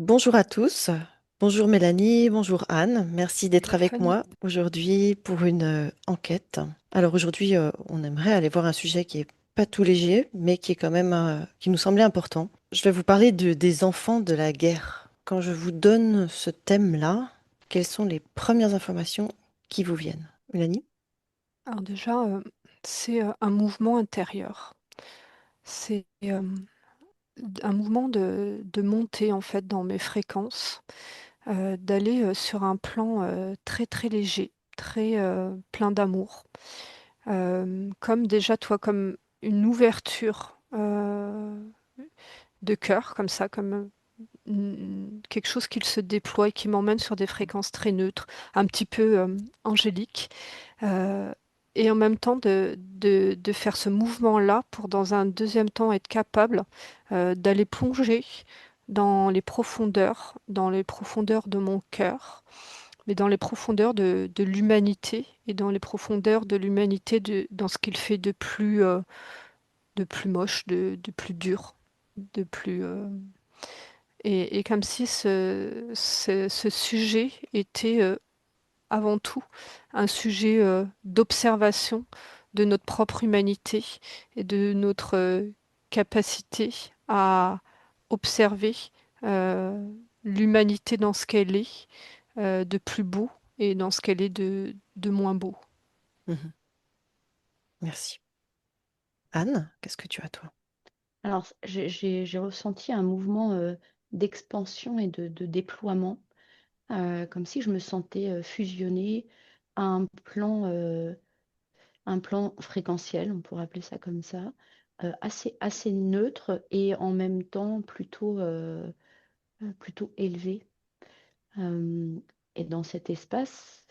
Bonjour à tous. Bonjour Mélanie, bonjour Anne. Merci d'être Bonjour avec Fanny. moi aujourd'hui pour une enquête. Alors aujourd'hui, on aimerait aller voir un sujet qui est pas tout léger, mais qui est quand même qui nous semblait important. Je vais vous parler des enfants de la guerre. Quand je vous donne ce thème-là, quelles sont les premières informations qui vous viennent? Mélanie? Alors déjà, c'est un mouvement intérieur. C'est un mouvement de montée en fait dans mes fréquences, d'aller sur un plan très très léger, très plein d'amour. Comme déjà toi, comme une ouverture de cœur, comme ça, comme quelque chose qui se déploie et qui m'emmène sur des fréquences très neutres, un petit peu angéliques. Euh, et en même temps de faire ce mouvement-là pour dans un deuxième temps être capable d'aller plonger dans les profondeurs de mon cœur, mais dans les profondeurs de l'humanité et dans les profondeurs de l'humanité dans ce qu'il fait de plus moche, de plus dur, de plus et comme si ce sujet était avant tout un sujet d'observation de notre propre humanité et de notre capacité à observer euh, l'humanité dans ce qu'elle est de plus beau et dans ce qu'elle est de moins beau. Mhm. Merci. Anne, qu'est-ce que tu as toi? Alors, j'ai ressenti un mouvement d'expansion et de déploiement, comme si je me sentais fusionnée à un plan fréquentiel, on pourrait appeler ça comme ça, assez neutre et en même temps plutôt élevé. Euh, et dans cet espace,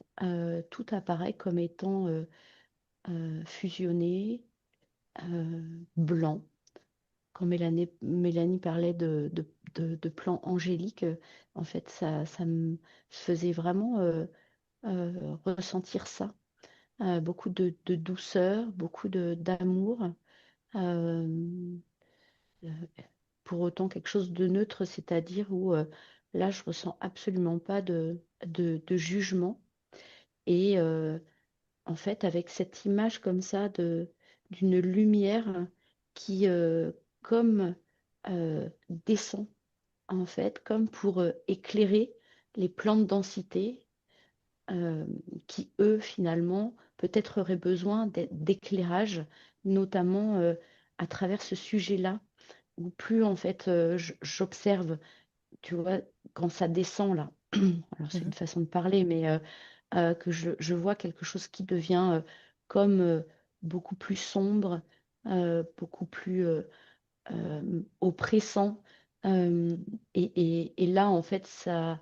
tout apparaît comme étant fusionné, blanc. Quand Mélanie parlait de plan angélique, en fait, ça me faisait vraiment ressentir ça. Beaucoup de douceur, beaucoup d'amour. euh, euh, pour autant quelque chose de neutre, c'est-à-dire où là, je ressens absolument pas de jugement. Et en fait, avec cette image comme ça d'une lumière qui, comme descend en fait, comme pour éclairer les plans de densité euh, qui, eux, finalement, peut-être auraient besoin d'éclairage, notamment à travers ce sujet-là, où plus, en fait, j'observe, tu vois, quand ça descend là, alors c'est une Mhm. façon de parler, mais que je vois quelque chose qui devient comme beaucoup plus sombre, beaucoup plus oppressant. Euh, et là, en fait, ça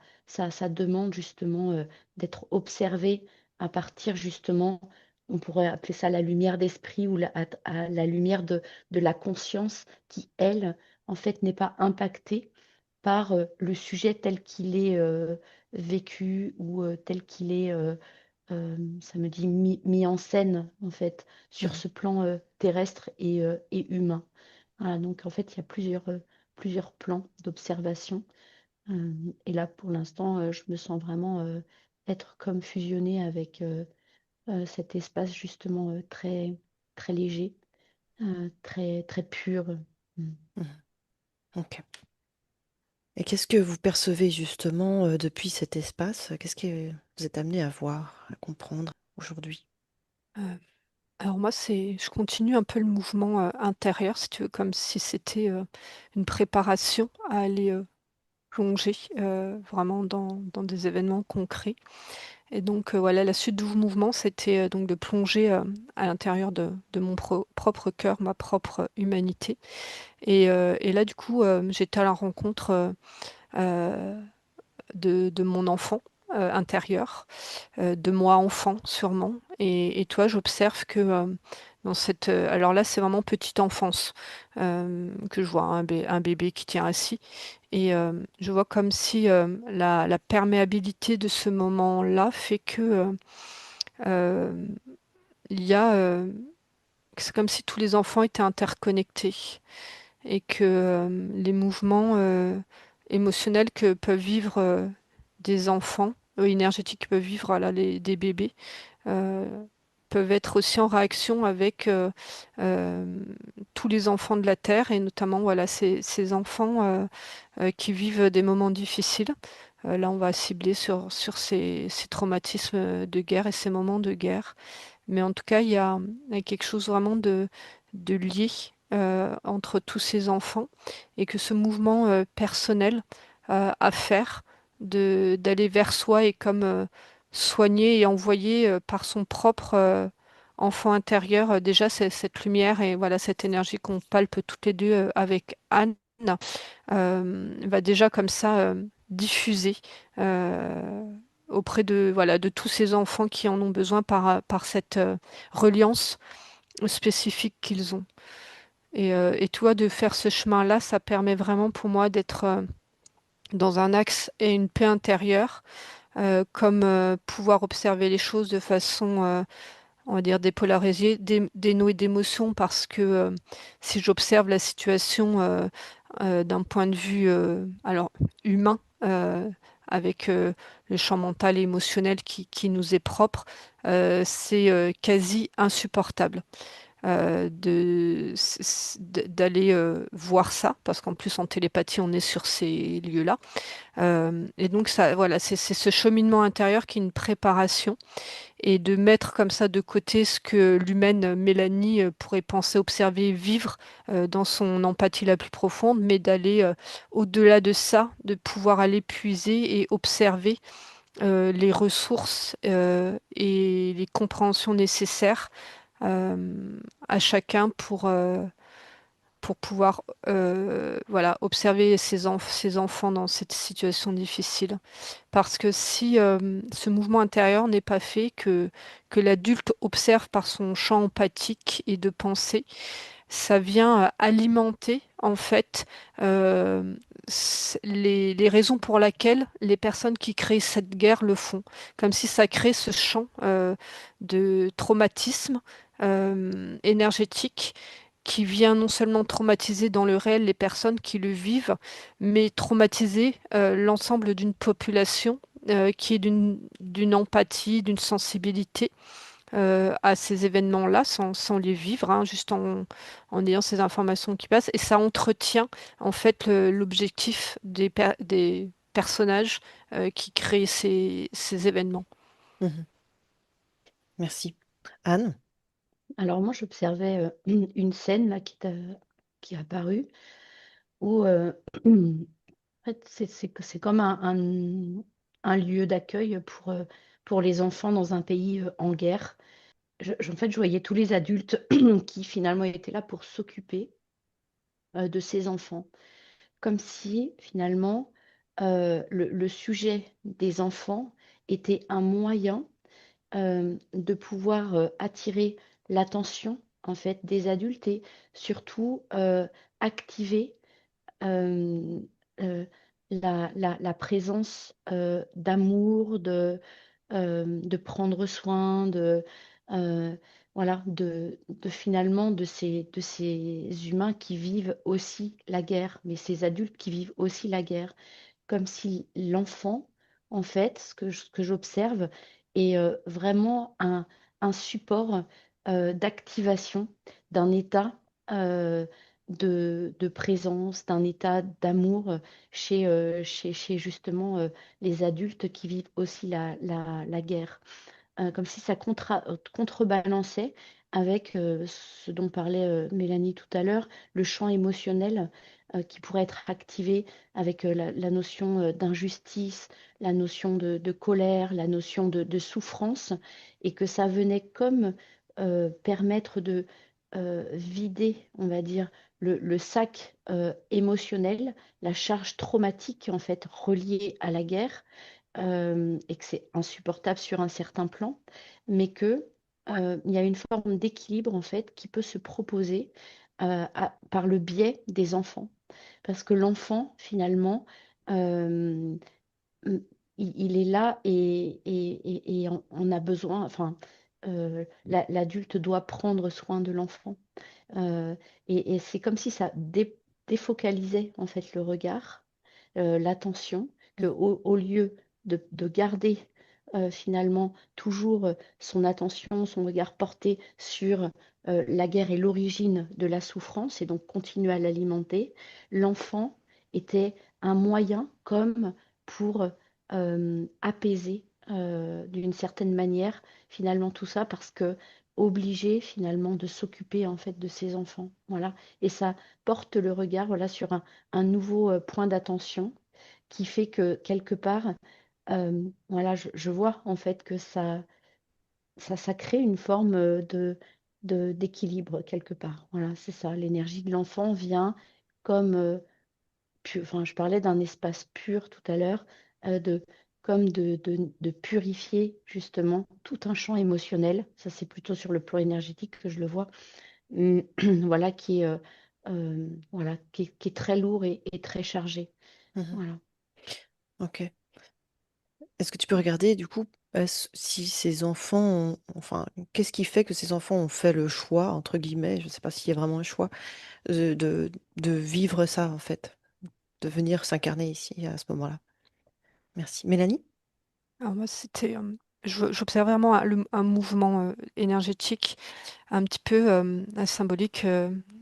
demande justement d'être observé à partir justement, on pourrait appeler ça la lumière d'esprit ou la lumière de la conscience qui, elle, en fait, n'est pas impactée par le sujet tel qu'il est vécu ou tel qu'il est, ça me dit, mis en scène, en fait, sur Mhm. ce plan terrestre et humain. Voilà, donc en fait, il y a plusieurs plans d'observation. Euh, et là, pour l'instant, je me sens vraiment être comme fusionnée avec cet espace justement très léger, très pur. Mm. Mhm. Ok. Et qu'est-ce que vous percevez justement depuis cet espace? Qu'est-ce que vous êtes amené à voir, à comprendre aujourd'hui? Euh, alors moi, je continue un peu le mouvement intérieur, si tu veux, comme si c'était une préparation à aller plonger vraiment dans des événements concrets. Et donc voilà, la suite du mouvement, c'était donc de plonger à l'intérieur de mon propre cœur, ma propre humanité. Et là, du coup, j'étais à la rencontre euh, de mon enfant intérieur, de moi enfant sûrement. Et toi, j'observe que dans cette... alors là, c'est vraiment petite enfance que je vois, un bébé qui tient assis. Et je vois comme si la perméabilité de ce moment-là fait que euh, il y a... c'est comme si tous les enfants étaient interconnectés et que les mouvements émotionnelles que peuvent vivre des enfants, énergétiques que peuvent vivre voilà, des bébés, euh, peuvent être aussi en réaction avec euh, tous les enfants de la Terre et notamment voilà, ces enfants qui vivent des moments difficiles. Là, on va cibler sur ces traumatismes de guerre et ces moments de guerre. Mais en tout cas, il y a quelque chose vraiment de lié entre tous ces enfants et que ce mouvement personnel à faire, d'aller vers soi et comme soigner et envoyer par son propre enfant intérieur déjà cette lumière et voilà cette énergie qu'on palpe toutes les deux avec Anne va déjà comme ça diffuser euh, auprès de, voilà, de tous ces enfants qui en ont besoin par cette reliance spécifique qu'ils ont. Et toi, de faire ce chemin-là, ça permet vraiment pour moi d'être dans un axe et une paix intérieure, comme pouvoir observer les choses de façon, on va dire, dépolarisée, dénouée d'émotions, parce que si j'observe la situation d'un point de vue alors humain, avec le champ mental et émotionnel qui nous est propre, c'est quasi insupportable d'aller voir ça, parce qu'en plus en télépathie, on est sur ces lieux-là. Et donc ça, voilà, c'est ce cheminement intérieur qui est une préparation et de mettre comme ça de côté ce que l'humaine Mélanie pourrait penser, observer, vivre dans son empathie la plus profonde, mais d'aller au-delà de ça, de pouvoir aller puiser et observer les ressources et les compréhensions nécessaires à chacun pour pouvoir voilà, observer ses enfants dans cette situation difficile. Parce que si ce mouvement intérieur n'est pas fait, que l'adulte observe par son champ empathique et de pensée, ça vient alimenter en fait les raisons pour lesquelles les personnes qui créent cette guerre le font. Comme si ça crée ce champ de traumatisme énergétique qui vient non seulement traumatiser dans le réel les personnes qui le vivent, mais traumatiser l'ensemble d'une population qui est d'une empathie, d'une sensibilité à ces événements-là sans les vivre, hein, juste en ayant ces informations qui passent. Et ça entretient en fait l'objectif des personnages qui créent ces événements. Mhm. Merci. Anne? Alors moi, j'observais une scène là qui est apparue où en fait, c'est comme un lieu d'accueil pour les enfants dans un pays en guerre. En fait, je voyais tous les adultes qui finalement étaient là pour s'occuper de ces enfants. Comme si finalement le sujet des enfants était un moyen de pouvoir attirer l'attention en fait des adultes et surtout activer euh, euh, la présence d'amour, de prendre soin, euh, voilà, de finalement de ces humains qui vivent aussi la guerre, mais ces adultes qui vivent aussi la guerre, comme si l'enfant, en fait, ce que j'observe, est vraiment un support d'activation d'un état euh, de présence, d'un état d'amour chez justement les adultes qui vivent aussi la guerre. Comme si ça contrebalançait avec ce dont parlait Mélanie tout à l'heure, le champ émotionnel qui pourrait être activé avec la notion d'injustice, la notion de colère, la notion de souffrance, et que ça venait comme permettre de vider, on va dire, le sac émotionnel, la charge traumatique en fait reliée à la guerre et que c'est insupportable sur un certain plan, mais que il y a une forme d'équilibre en fait qui peut se proposer par le biais des enfants, parce que l'enfant finalement euh, il il est là et on a besoin, enfin l'adulte doit prendre soin de l'enfant. Euh, et c'est comme si ça défocalisait en fait le regard l'attention, au lieu de garder finalement toujours son attention, son regard porté sur la guerre et l'origine de la souffrance, et donc continuer à l'alimenter, l'enfant était un moyen comme pour apaiser d'une certaine manière finalement tout ça, parce que obligé finalement de s'occuper en fait de ses enfants. Voilà. Et ça porte le regard voilà, sur un nouveau point d'attention qui fait que quelque part, voilà, je vois en fait que ça crée une forme d'équilibre quelque part. Voilà, c'est ça. L'énergie de l'enfant vient comme, enfin, je parlais d'un espace pur tout à l'heure, de, comme de purifier justement tout un champ émotionnel. Ça, c'est plutôt sur le plan énergétique que je le vois. Voilà, voilà, qui est très lourd et très chargé. Mhm. Voilà. Ok. Est-ce que tu peux regarder du coup si ces enfants enfin, qu'est-ce qui fait que ces enfants ont fait le choix, entre guillemets, je ne sais pas s'il y a vraiment un choix, de vivre ça en fait, de venir s'incarner ici à ce moment-là. Merci. Mélanie? Alors moi, j'observe vraiment un mouvement énergétique un petit peu symbolique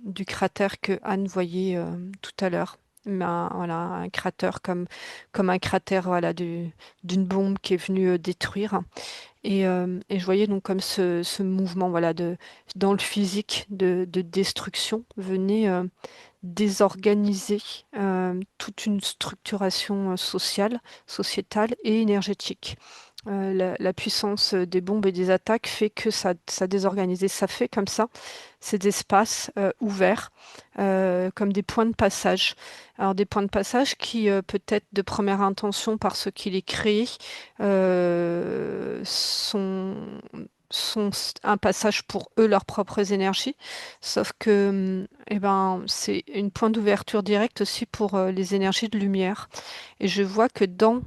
du cratère que Anne voyait tout à l'heure. Mais voilà, un cratère comme un cratère voilà, d'une bombe qui est venue détruire. Et je voyais donc comme ce mouvement voilà, dans le physique de destruction venait désorganiser toute une structuration sociale, sociétale et énergétique. La puissance des bombes et des attaques fait que ça désorganise. Et ça fait comme ça ces espaces ouverts comme des points de passage. Alors des points de passage qui peut-être de première intention par ceux qui les créent sont un passage pour eux leurs propres énergies, sauf que eh ben, c'est une point d'ouverture directe aussi pour les énergies de lumière. Et je vois que dans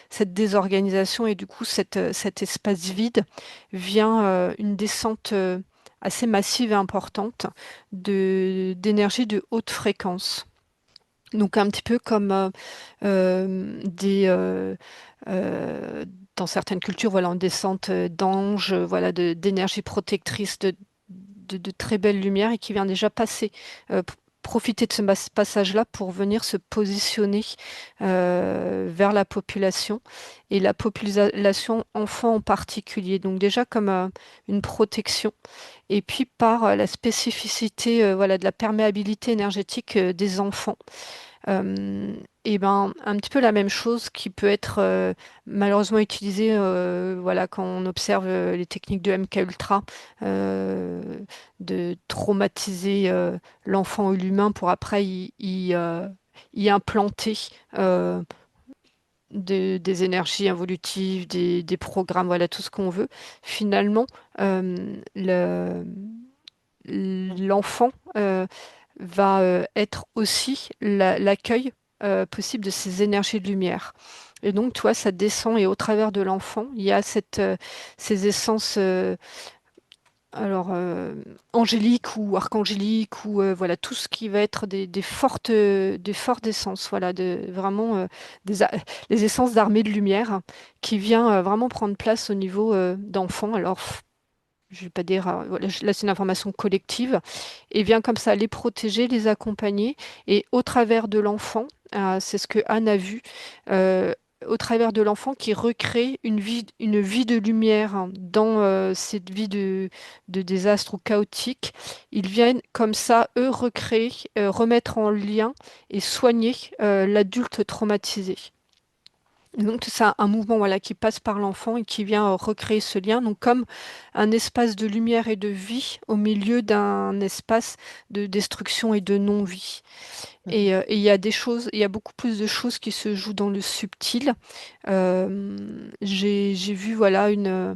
cette désorganisation et du coup cet espace vide vient une descente assez massive et importante d'énergie de haute fréquence. Donc un petit peu comme euh, dans certaines cultures, voilà, en descente d'anges, voilà, d'énergie protectrice, de très belle lumière et qui vient déjà passer, profiter de ce passage-là pour venir se positionner vers la population et la population enfant en particulier. Donc déjà comme une protection et puis par la spécificité voilà, de la perméabilité énergétique des enfants. Et ben, un petit peu la même chose qui peut être malheureusement utilisée voilà, quand on observe les techniques de MK Ultra, euh, de traumatiser l'enfant ou l'humain pour après y implanter euh, des énergies involutives, des programmes, voilà, tout ce qu'on veut. Finalement, l'enfant va être aussi l'accueil possible de ces énergies de lumière. Et donc, tu vois, ça descend et au travers de l'enfant, il y a ces essences angéliques ou archangéliques ou voilà tout ce qui va être des fortes essences, voilà, vraiment des, a- les essences d'armée de lumière qui vient vraiment prendre place au niveau d'enfants. Alors, je vais pas dire, voilà, là c'est une information collective, et vient comme ça les protéger, les accompagner, et au travers de l'enfant, c'est ce que Anne a vu, euh, au travers de l'enfant qui recrée une vie de lumière hein, dans cette vie de désastre ou chaotique, ils viennent comme ça, eux, recréer, remettre en lien et soigner l'adulte traumatisé. Donc c'est un mouvement voilà, qui passe par l'enfant et qui vient recréer ce lien, donc comme un espace de lumière et de vie au milieu d'un espace de destruction et de non-vie. Mhm. Et il y a des choses, il y a beaucoup plus de choses qui se jouent dans le subtil. J'ai vu voilà une,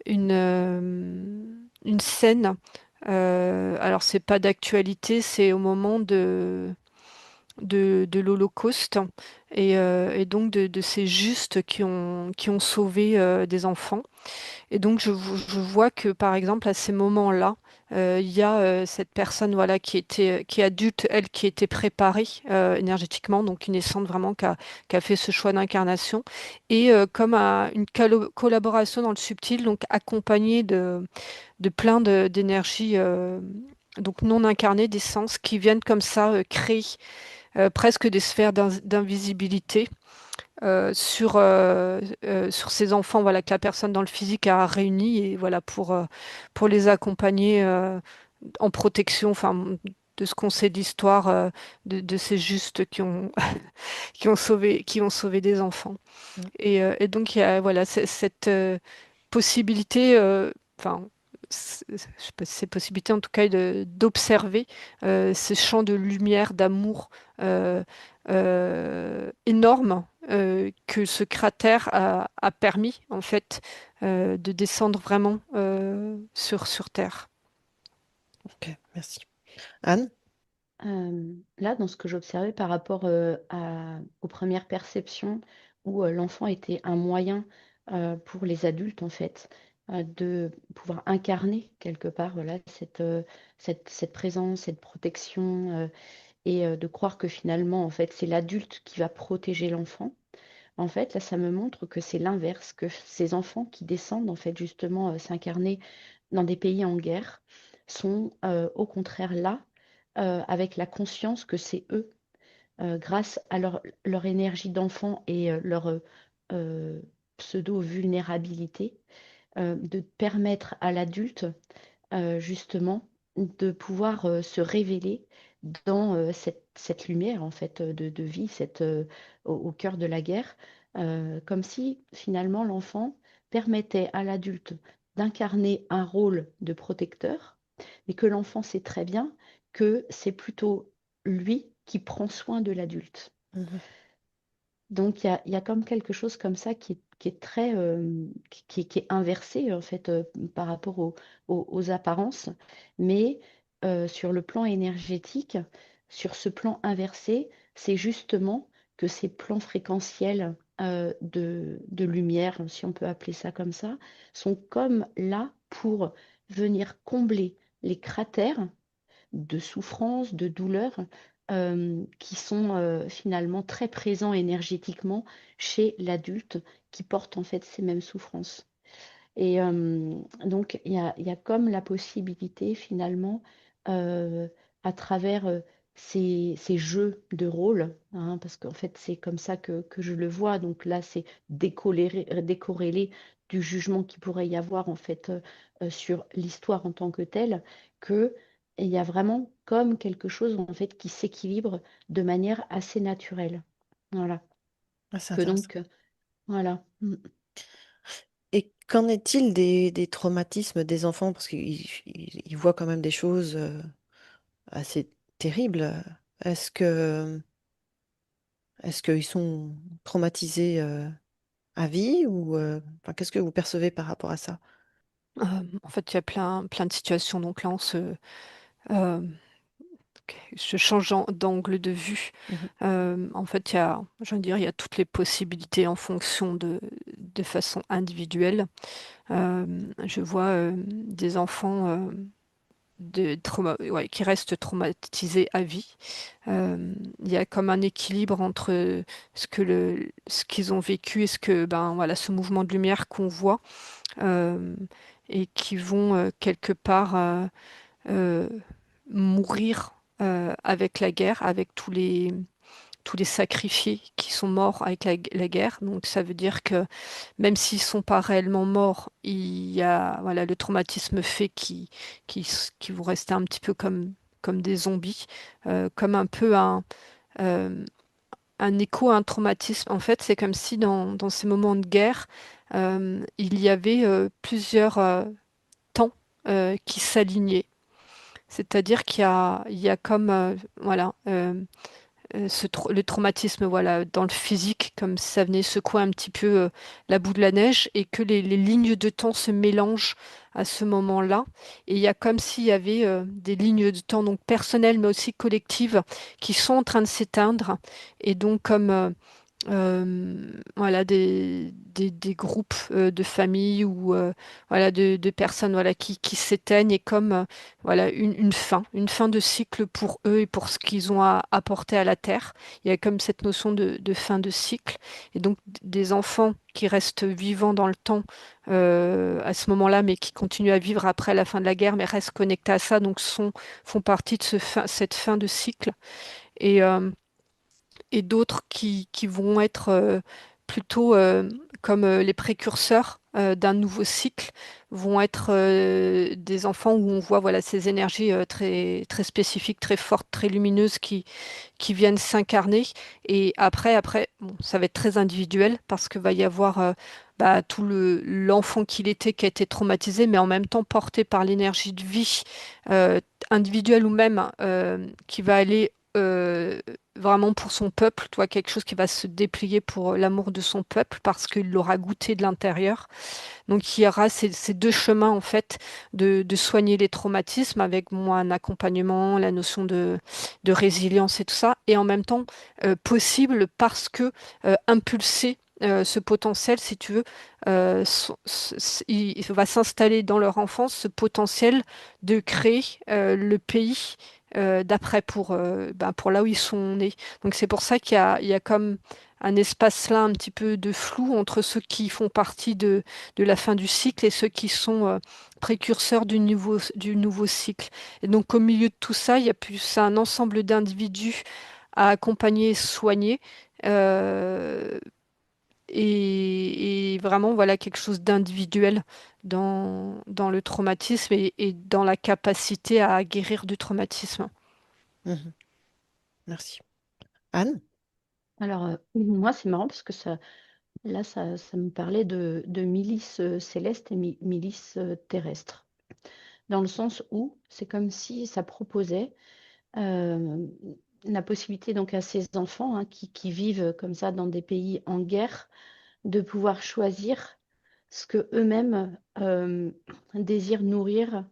euh, une scène. Alors c'est pas d'actualité, c'est au moment de l'Holocauste. et donc de ces justes qui ont sauvé des enfants. Et donc, je vois que, par exemple, à ces moments-là, il y a cette personne, voilà, qui est adulte, elle, qui était préparée énergétiquement, donc une naissante vraiment qui a fait ce choix d'incarnation, et comme une collaboration dans le subtil, donc accompagnée de plein d'énergies, donc non incarnées, des sens qui viennent comme ça créer presque des sphères d'invisibilité sur ces enfants, voilà, que la personne dans le physique a réunis, et voilà, pour les accompagner en protection, enfin, de ce qu'on sait d'histoire de ces justes qui ont sauvé des enfants. Mm. Et donc, il y a, voilà, cette possibilité, enfin, je sais pas si c'est possibilité en tout cas d'observer ces champs de lumière, d'amour euh, énormes que ce cratère a permis en fait de descendre vraiment sur Terre. Ok, merci. Anne? Là, dans ce que j'observais par rapport aux premières perceptions, où l'enfant était un moyen pour les adultes, en fait, de pouvoir incarner quelque part voilà, cette présence, cette protection, et de croire que finalement, en fait, c'est l'adulte qui va protéger l'enfant. En fait, là, ça me montre que c'est l'inverse, que ces enfants qui descendent, en fait, justement, s'incarner dans des pays en guerre, sont au contraire là, avec la conscience que c'est eux, grâce à leur énergie d'enfant et leur euh, pseudo-vulnérabilité, de permettre à l'adulte, justement, de pouvoir se révéler dans cette lumière, en fait, de vie, au cœur de la guerre, comme si finalement l'enfant permettait à l'adulte d'incarner un rôle de protecteur, mais que l'enfant sait très bien que c'est plutôt lui qui prend soin de l'adulte. Mhm. Donc il y a comme quelque chose comme ça qui est très qui est inversé en fait par rapport aux apparences, mais sur le plan énergétique, sur ce plan inversé, c'est justement que ces plans fréquentiels de lumière, si on peut appeler ça comme ça, sont comme là pour venir combler les cratères de souffrance, de douleur, qui sont finalement très présents énergétiquement chez l'adulte qui porte en fait ces mêmes souffrances. Et donc, il y a comme la possibilité finalement, euh, à travers ces jeux de rôle, hein, parce qu'en fait, c'est comme ça que je le vois. Donc là, c'est décorrélé du jugement qui pourrait y avoir en fait sur l'histoire en tant que telle, que il y a vraiment comme quelque chose en fait qui s'équilibre de manière assez naturelle. Voilà. Ah, c'est Que intéressant. donc, voilà. Mm. Et qu'en est-il des traumatismes des enfants? Parce qu'ils voient quand même des choses assez terribles. Est-ce que, est-ce qu'ils sont traumatisés à vie ou enfin, qu'est-ce que vous percevez par rapport à ça? En fait, il y a plein de situations. Donc là, euh, je change d'angle de vue. Mhm. En fait, je veux dire, il y a toutes les possibilités en fonction de façon individuelle. Je vois des enfants ouais, qui restent traumatisés à vie. Il y a comme un équilibre entre ce qu'ils ont vécu et ben, voilà, ce mouvement de lumière qu'on voit euh, et qui vont quelque part euh, mourir avec la guerre, avec tous les sacrifiés qui sont morts avec la guerre. Donc ça veut dire que même s'ils sont pas réellement morts, il y a voilà, le traumatisme fait qui vont rester un petit peu comme des zombies, comme un peu euh, un écho à un traumatisme. En fait, c'est comme si dans ces moments de guerre, il y avait plusieurs temps qui s'alignaient. C'est-à-dire qu'il y a comme voilà le traumatisme voilà dans le physique comme si ça venait secouer un petit peu la boue de la neige et que les lignes de temps se mélangent à ce moment-là et il y a comme s'il y avait des lignes de temps donc personnelles mais aussi collectives qui sont en train de s'éteindre et donc comme voilà, des groupes de familles ou voilà, de personnes voilà, qui s'éteignent et comme voilà, une fin de cycle pour eux et pour ce qu'ils ont à apporter à la terre. Il y a comme cette notion de fin de cycle. Et donc des enfants qui restent vivants dans le temps à ce moment-là, mais qui continuent à vivre après la fin de la guerre, mais restent connectés à ça, donc font partie de cette fin de cycle. Et, et d'autres qui vont être plutôt comme les précurseurs d'un nouveau cycle, vont être des enfants où on voit voilà, ces énergies très spécifiques, très fortes, très lumineuses qui viennent s'incarner. Et après bon, ça va être très individuel parce que va y avoir tout l'enfant qu'il était qui a été traumatisé, mais en même temps porté par l'énergie de vie individuelle ou même qui va aller vraiment pour son peuple, toi, quelque chose qui va se déplier pour l'amour de son peuple parce qu'il l'aura goûté de l'intérieur. Donc il y aura ces deux chemins en fait de soigner les traumatismes avec moi un accompagnement, la notion de résilience et tout ça, et en même temps possible parce que impulser ce potentiel, si tu veux, il va s'installer dans leur enfance, ce potentiel de créer le pays d'après pour là où ils sont nés. Donc c'est pour ça il y a comme un espace là un petit peu de flou entre ceux qui font partie de la fin du cycle et ceux qui sont précurseurs du nouveau cycle. Et donc au milieu de tout ça, il y a plus un ensemble d'individus à accompagner, soigner. euh, et vraiment, voilà, quelque chose d'individuel dans le traumatisme et dans la capacité à guérir du traumatisme. Mhm. Merci. Anne? Alors, moi, c'est marrant parce que là, ça me parlait de milices célestes et milices terrestres. Dans le sens où c'est comme si ça proposait euh, la possibilité donc à ces enfants hein, qui vivent comme ça dans des pays en guerre de pouvoir choisir ce que eux-mêmes désirent nourrir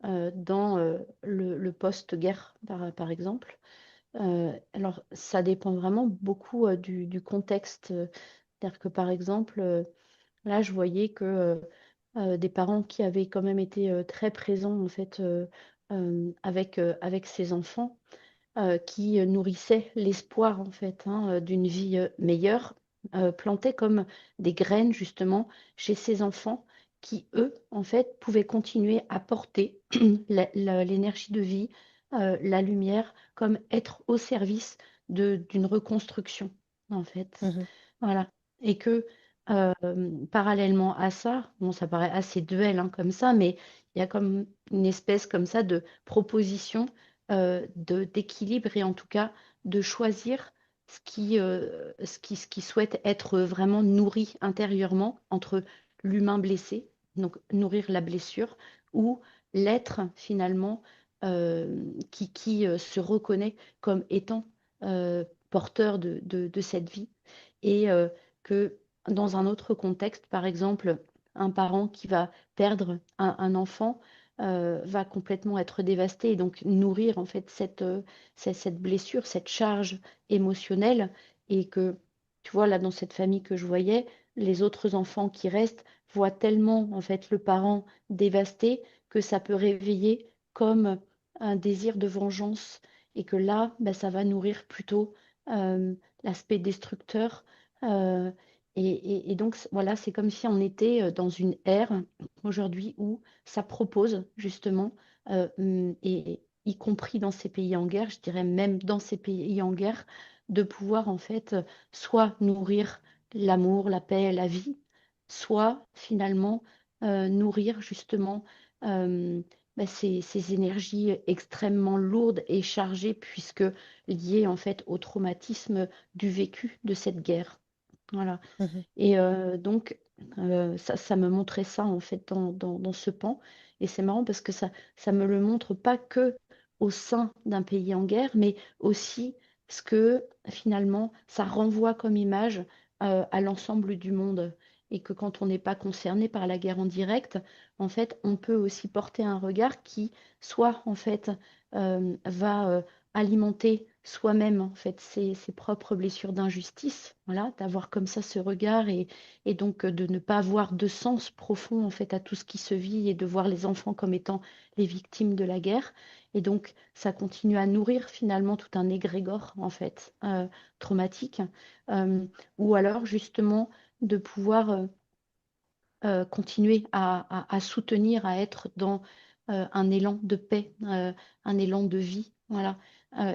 dans le post-guerre, par exemple. Alors, ça dépend vraiment beaucoup du contexte. C'est-à-dire que, par exemple, là, je voyais que des parents qui avaient quand même été très présents, en fait, avec ces enfants, qui nourrissaient l'espoir, en fait, hein, d'une vie meilleure, plantaient comme des graines, justement, chez ces enfants qui, eux, en fait, pouvaient continuer à porter l'énergie de vie, la lumière, comme être au service d'une reconstruction, en fait. Mhm. Voilà. Et que euh, parallèlement à ça, bon, ça paraît assez duel hein, comme ça, mais il y a comme une espèce comme ça de proposition d'équilibre et en tout cas de choisir ce qui souhaite être vraiment nourri intérieurement entre l'humain blessé, donc nourrir la blessure, ou l'être finalement qui se reconnaît comme étant porteur de cette vie et que dans un autre contexte, par exemple, un parent qui va perdre un enfant va complètement être dévasté et donc nourrir en fait cette blessure, cette charge émotionnelle et que, tu vois, là dans cette famille que je voyais, les autres enfants qui restent voient tellement en fait le parent dévasté que ça peut réveiller comme un désir de vengeance et que là, ben, ça va nourrir plutôt euh, l'aspect destructeur. euh, et donc, voilà, c'est comme si on était dans une ère aujourd'hui où ça propose justement, et y compris dans ces pays en guerre, je dirais même dans ces pays en guerre, de pouvoir en fait soit nourrir l'amour, la paix, la vie, soit finalement nourrir justement ces énergies extrêmement lourdes et chargées puisque liées en fait au traumatisme du vécu de cette guerre. Voilà. Mhm. Et donc, ça me montrait ça, en fait, dans ce pan. Et c'est marrant parce que ça me le montre pas que au sein d'un pays en guerre, mais aussi ce que, finalement, ça renvoie comme image à l'ensemble du monde. Et que quand on n'est pas concerné par la guerre en direct, en fait, on peut aussi porter un regard qui, soit, en fait, va alimenter soi-même en fait ses propres blessures d'injustice, voilà, d'avoir comme ça ce regard et donc de ne pas avoir de sens profond en fait à tout ce qui se vit et de voir les enfants comme étant les victimes de la guerre. Et donc ça continue à nourrir finalement tout un égrégore en fait traumatique, euh, ou alors justement de pouvoir continuer à soutenir, à être dans un élan de paix, un élan de vie, voilà.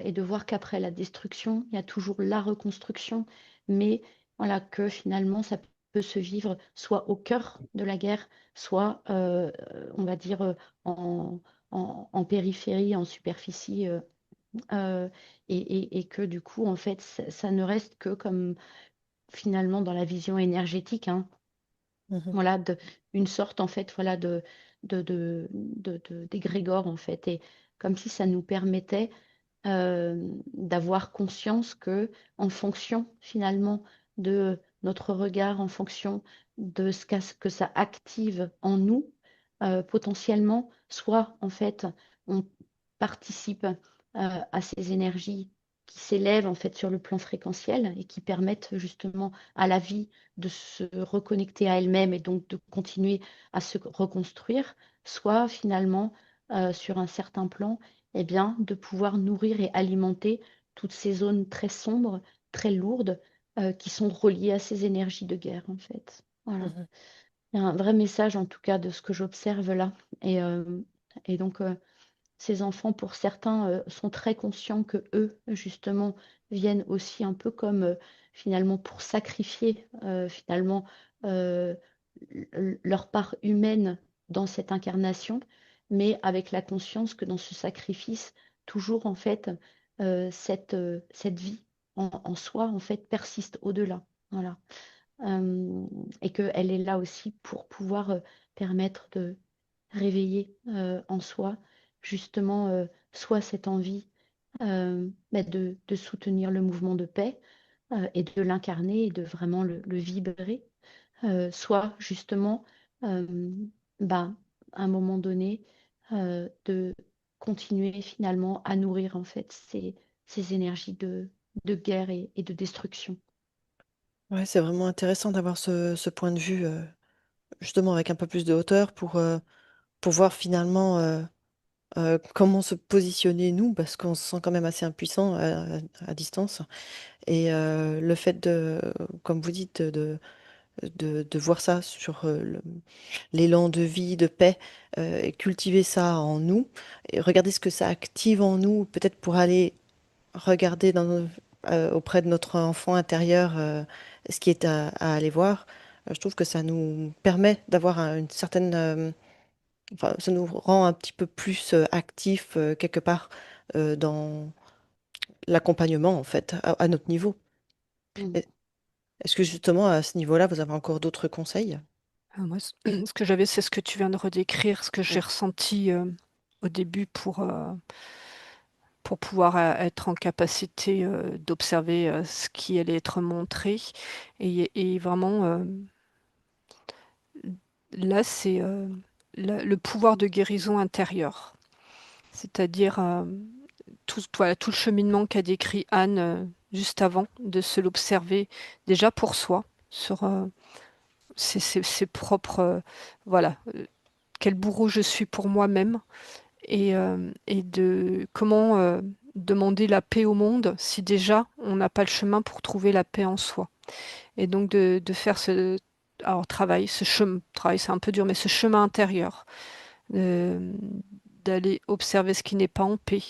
Et de voir qu'après la destruction, il y a toujours la reconstruction, mais voilà, que finalement, ça peut se vivre soit au cœur de la guerre, soit, on va dire, en, en périphérie, en superficie, euh, et que du coup, en fait, ça ne reste que comme finalement dans la vision énergétique, hein, Mhm. voilà, une sorte en fait, voilà, d'égrégore en fait, et comme si ça nous permettait d'avoir conscience que en fonction finalement de notre regard, en fonction de que ça active en nous, potentiellement, soit en fait on participe à ces énergies qui s'élèvent en fait sur le plan fréquentiel et qui permettent justement à la vie de se reconnecter à elle-même et donc de continuer à se reconstruire, soit finalement sur un certain plan, eh bien, de pouvoir nourrir et alimenter toutes ces zones très sombres, très lourdes, qui sont reliées à ces énergies de guerre, en fait. Voilà. Mhm. Il y a un vrai message, en tout cas, de ce que j'observe là. Et donc, ces enfants, pour certains, sont très conscients que eux, justement, viennent aussi un peu comme, finalement, pour sacrifier, finalement, euh, leur part humaine dans cette incarnation, mais avec la conscience que dans ce sacrifice, toujours en fait, cette vie en soi en fait persiste au-delà. Voilà. Et qu'elle est là aussi pour pouvoir permettre de réveiller en soi justement soit cette envie bah, de soutenir le mouvement de paix et de l'incarner et de vraiment le vibrer, soit justement, euh, bah, à un moment donné, de continuer finalement à nourrir en fait ces énergies de guerre et de destruction. Ouais, c'est vraiment intéressant d'avoir ce point de vue, justement avec un peu plus de hauteur pour voir finalement comment se positionner nous, parce qu'on se sent quand même assez impuissant à distance. Et le fait comme vous dites, de voir ça sur l'élan de vie, de paix, et cultiver ça en nous, et regarder ce que ça active en nous, peut-être pour aller regarder auprès de notre enfant intérieur ce qui est à aller voir. Je trouve que ça nous permet d'avoir une certaine... enfin, ça nous rend un petit peu plus actifs quelque part dans l'accompagnement, en fait, à notre niveau. Mm. Et- Est-ce que justement, à ce niveau-là, vous avez encore d'autres conseils? Moi, ce que j'avais, c'est ce que tu viens de redécrire, ce que j'ai Oui. ressenti au début pour pouvoir être en capacité d'observer ce qui allait être montré. Et vraiment, là, c'est le pouvoir de guérison intérieure. C'est-à-dire voilà, tout le cheminement qu'a décrit Anne juste avant, de se l'observer déjà pour soi, sur ses propres... voilà, quel bourreau je suis pour moi-même et de comment demander la paix au monde si déjà on n'a pas le chemin pour trouver la paix en soi. Et donc de faire alors, travail, c'est un peu dur, mais ce chemin intérieur, euh, d'aller observer ce qui n'est pas en paix,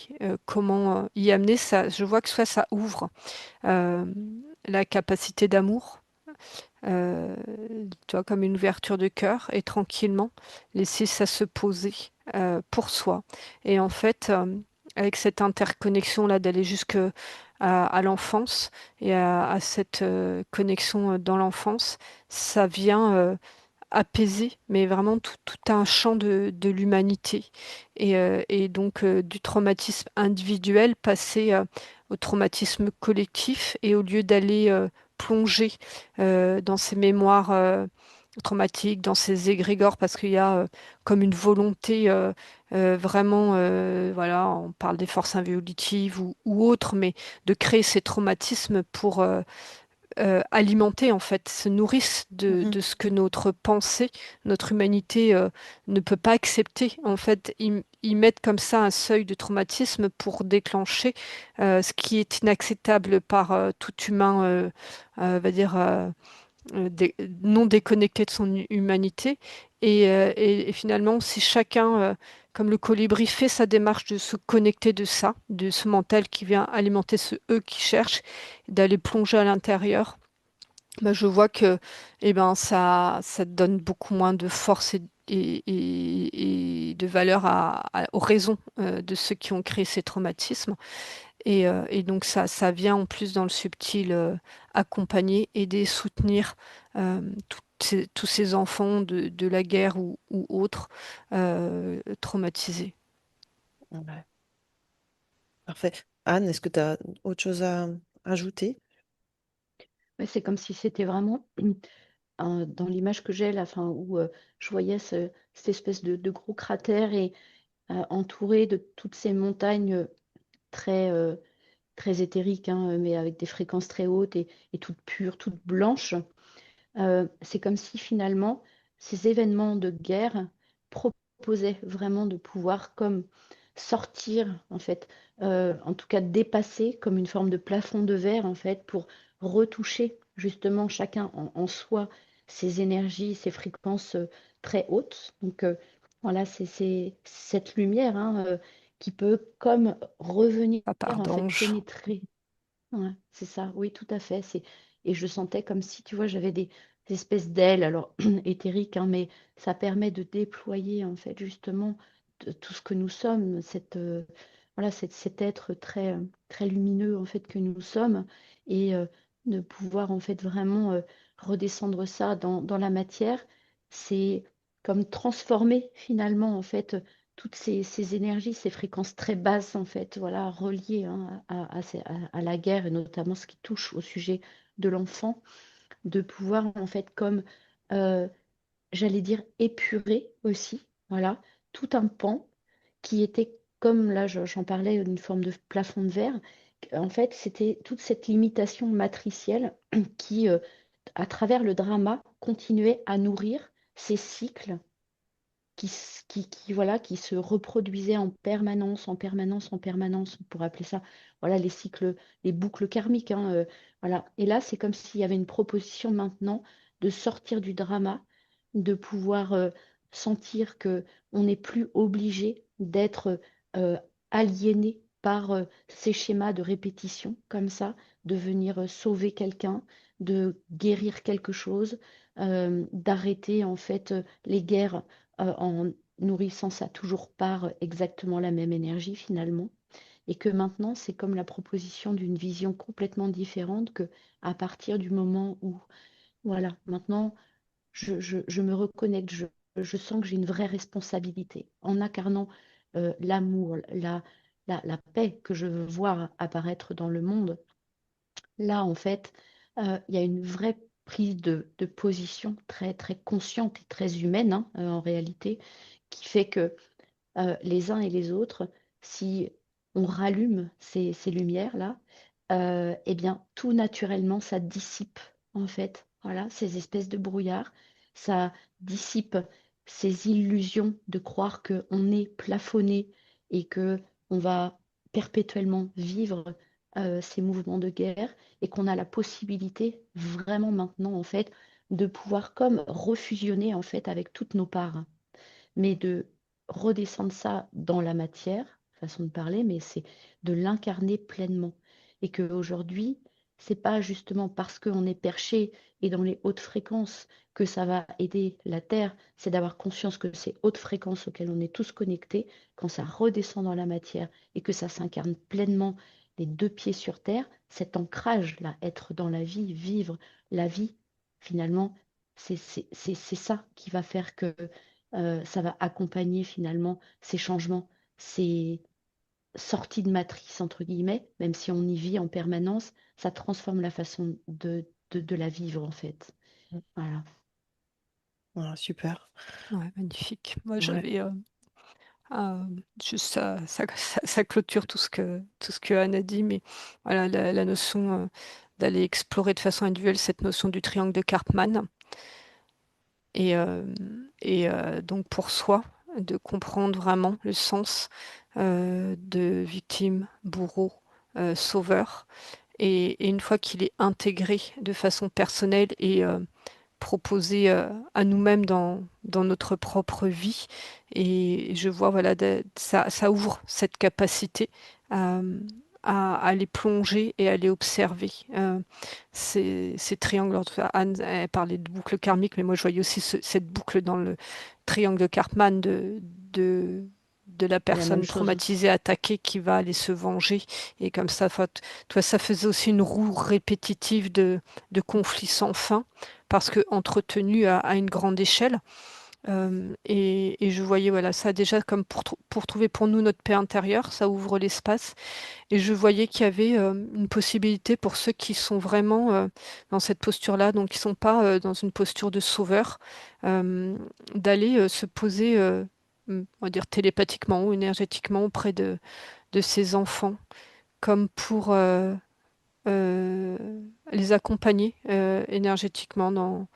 comment y amener ça. Je vois que ça ouvre euh, la capacité d'amour. euh, Tu vois, comme une ouverture de cœur et tranquillement laisser ça se poser pour soi. Et en fait, avec cette interconnexion-là, d'aller jusque à l'enfance et à cette connexion dans l'enfance, ça vient apaiser, mais vraiment tout un champ de l'humanité. Et donc du traumatisme individuel passer au traumatisme collectif et au lieu d'aller plonger dans ces mémoires traumatique, dans ces égrégores, parce qu'il y a comme une volonté vraiment, voilà, on parle des forces involutives ou autres, mais de créer ces traumatismes pour alimenter, en fait, se nourrissent Mhm. de ce que notre pensée, notre humanité ne peut pas accepter. En fait, ils mettent comme ça un seuil de traumatisme pour déclencher ce qui est inacceptable par tout humain, va dire, non déconnecté de son humanité. Et finalement, si chacun, comme le colibri, fait sa démarche de se connecter de ça, de ce mental qui vient alimenter ce eux qui cherche, d'aller plonger à l'intérieur, bah, je vois que ça donne beaucoup moins de force et de valeur aux raisons de ceux qui ont créé ces traumatismes. Et donc ça vient en plus dans le subtil accompagner, aider, soutenir tous ces enfants de la guerre ou autres traumatisés. Ouais, parfait. Anne, est-ce que tu as autre chose à ajouter? Ouais, c'est comme si c'était vraiment dans l'image que j'ai, là, enfin, où je voyais cette espèce de gros cratère et entouré de toutes ces montagnes très, très éthériques, hein, mais avec des fréquences très hautes et toutes pures, toutes blanches. C'est comme si finalement ces événements de guerre proposaient vraiment de pouvoir comme sortir, en fait, en tout cas dépasser comme une forme de plafond de verre, en fait, pour retoucher justement chacun en soi ces énergies, ces fréquences très hautes. Donc voilà, c'est cette lumière, hein, qui peut comme revenir Pas part en fait d'ange. pénétrer. Ouais, c'est ça, oui, tout à fait. Et je sentais comme si, tu vois, j'avais des espèces d'ailes, alors éthériques, hein, mais ça permet de déployer, en fait, justement, tout ce que nous sommes, voilà, cet être très, très lumineux, en fait, que nous sommes, et de pouvoir, en fait, vraiment redescendre ça dans la matière, c'est comme transformer, finalement, en fait, toutes ces énergies, ces fréquences très basses, en fait, voilà, reliées, hein, à la guerre, et notamment ce qui touche au sujet de l'enfant, de pouvoir, en fait, comme, euh, j'allais dire, épurer aussi, voilà, tout un pan qui était, comme là, j'en parlais, une forme de plafond de verre. En fait, c'était toute cette limitation matricielle qui, à travers le drama, continuait à nourrir ces cycles voilà, qui se reproduisait en permanence, en permanence, en permanence. On pourrait appeler ça, voilà, les cycles, les boucles karmiques, hein, voilà. Et là, c'est comme s'il y avait une proposition maintenant de sortir du drama, de pouvoir sentir que on n'est plus obligé d'être aliéné par ces schémas de répétition, comme ça, de venir sauver quelqu'un, de guérir quelque chose, d'arrêter en fait les guerres en nourrissant ça toujours par exactement la même énergie finalement. Et que maintenant, c'est comme la proposition d'une vision complètement différente que à partir du moment où, voilà, maintenant, je me reconnecte, je sens que j'ai une vraie responsabilité en incarnant l'amour, la paix que je veux voir apparaître dans le monde. Là, en fait, il y a une vraie prise de position très, très consciente et très humaine, hein, en réalité, qui fait que les uns et les autres, si on rallume ces lumières-là, eh bien, tout naturellement, ça dissipe, en fait, voilà, ces espèces de brouillards, ça dissipe ces illusions de croire qu'on est plafonné et que on va perpétuellement vivre ces mouvements de guerre et qu'on a la possibilité vraiment maintenant, en fait, de pouvoir comme refusionner, en fait, avec toutes nos parts, mais de redescendre ça dans la matière, façon de parler, mais c'est de l'incarner pleinement. Et qu'aujourd'hui, c'est pas justement parce qu'on est perché et dans les hautes fréquences que ça va aider la Terre, c'est d'avoir conscience que ces hautes fréquences auxquelles on est tous connectés, quand ça redescend dans la matière et que ça s'incarne pleinement les deux pieds sur Terre, cet ancrage-là, être dans la vie, vivre la vie, finalement, c'est ça qui va faire que ça va accompagner finalement ces changements, ces sorties de matrice, entre guillemets, même si on y vit en permanence, ça transforme la façon de la vivre en fait. Voilà. Voilà, super. Ouais, magnifique. Moi, Ouais. j'avais juste ça clôture tout ce que Anne a dit, mais voilà, la notion d'aller explorer de façon individuelle cette notion du triangle de Karpman. Et, euh, donc pour soi, de comprendre vraiment le sens de victime, bourreau, sauveur. Et une fois qu'il est intégré de façon personnelle et proposé à nous-mêmes dans notre propre vie, et je vois, voilà, ça ouvre cette capacité à, à les plonger et à les observer. Ces triangles, en tout cas, Anne elle parlait de boucle karmique, mais moi je voyais aussi cette boucle dans le triangle de Karpman de la C'est la même personne chose aussi. traumatisée, attaquée, qui va aller se venger. Et comme ça, toi, ça faisait aussi une roue répétitive de conflits sans fin, parce que entretenu à une grande échelle. Et je voyais, voilà, ça déjà comme pour trouver pour nous notre paix intérieure, ça ouvre l'espace. Et je voyais qu'il y avait une possibilité pour ceux qui sont vraiment dans cette posture-là, donc qui sont pas dans une posture de sauveur, euh, d'aller se poser, on va dire télépathiquement ou énergétiquement auprès de ces enfants, comme pour euh, les accompagner énergétiquement dans.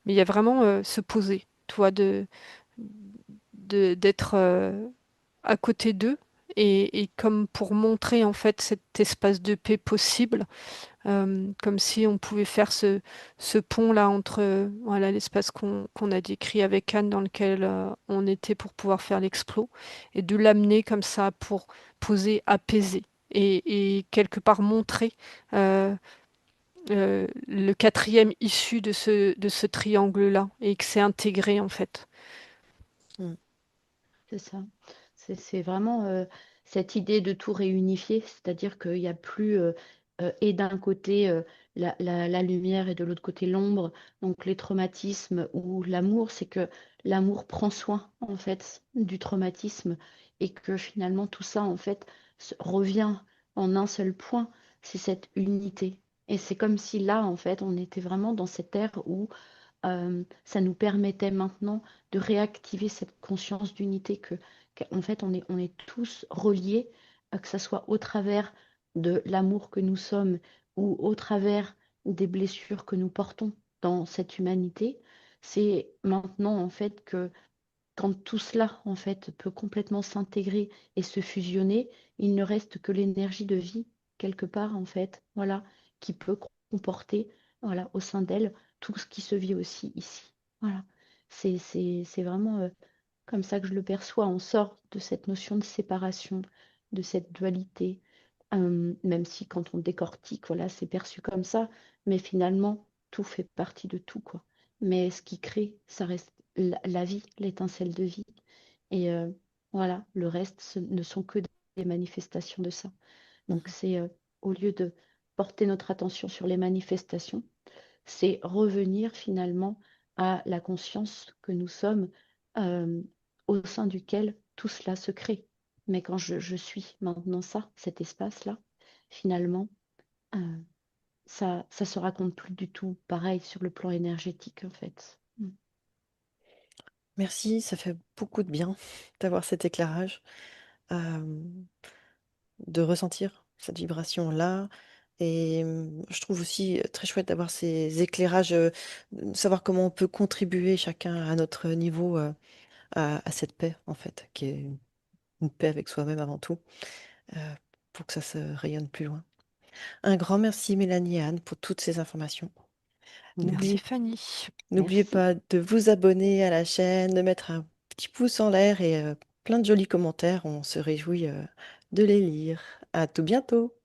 Mais il y a vraiment se poser, toi, d'être à côté d'eux et comme pour montrer en fait cet espace de paix possible, comme si on pouvait faire ce pont-là entre voilà, l'espace qu'on a décrit avec Anne dans lequel on était pour pouvoir faire l'explo et de l'amener comme ça pour poser, apaiser et quelque part montrer euh, le quatrième issu de ce triangle-là et que c'est intégré en fait. Mm. C'est ça. C'est vraiment cette idée de tout réunifier, c'est-à-dire qu'il n'y a plus et d'un côté la lumière et de l'autre côté l'ombre, donc les traumatismes ou l'amour, c'est que l'amour prend soin en fait du traumatisme et que finalement tout ça en fait revient en un seul point, c'est cette unité. Et c'est comme si là en fait on était vraiment dans cette ère où ça nous permettait maintenant de réactiver cette conscience d'unité en fait, on est tous reliés, que ce soit au travers de l'amour que nous sommes ou au travers des blessures que nous portons dans cette humanité. C'est maintenant, en fait, que quand tout cela, en fait, peut complètement s'intégrer et se fusionner, il ne reste que l'énergie de vie, quelque part, en fait, voilà, qui peut comporter, voilà, au sein d'elle, tout ce qui se vit aussi ici. Voilà. C'est vraiment comme ça que je le perçois. On sort de cette notion de séparation, de cette dualité, même si quand on décortique, voilà, c'est perçu comme ça, mais finalement, tout fait partie de tout, quoi. Mais ce qui crée, ça reste la vie, l'étincelle de vie. Et voilà, le reste, ce ne sont que des manifestations de ça. Donc Mhm. c'est au lieu de porter notre attention sur les manifestations, c'est revenir finalement à la conscience que nous sommes, euh, au sein duquel tout cela se crée. Mais quand je suis maintenant ça, cet espace-là, finalement, euh, ça se raconte plus du tout pareil sur le plan énergétique, en fait. Mm. Merci, ça fait beaucoup de bien d'avoir cet éclairage, euh, de ressentir cette vibration-là. Et je trouve aussi très chouette d'avoir ces éclairages, de savoir comment on peut contribuer chacun à notre niveau à cette paix, en fait, qui est une paix avec soi-même avant tout, euh, pour que ça se rayonne plus loin. Un grand merci, Mélanie et Anne, pour toutes ces informations. Merci N'oubliez, Fanny. n'oubliez Merci. pas de vous abonner à la chaîne, de mettre un petit pouce en l'air et plein de jolis commentaires. On se réjouit de les lire. À tout bientôt.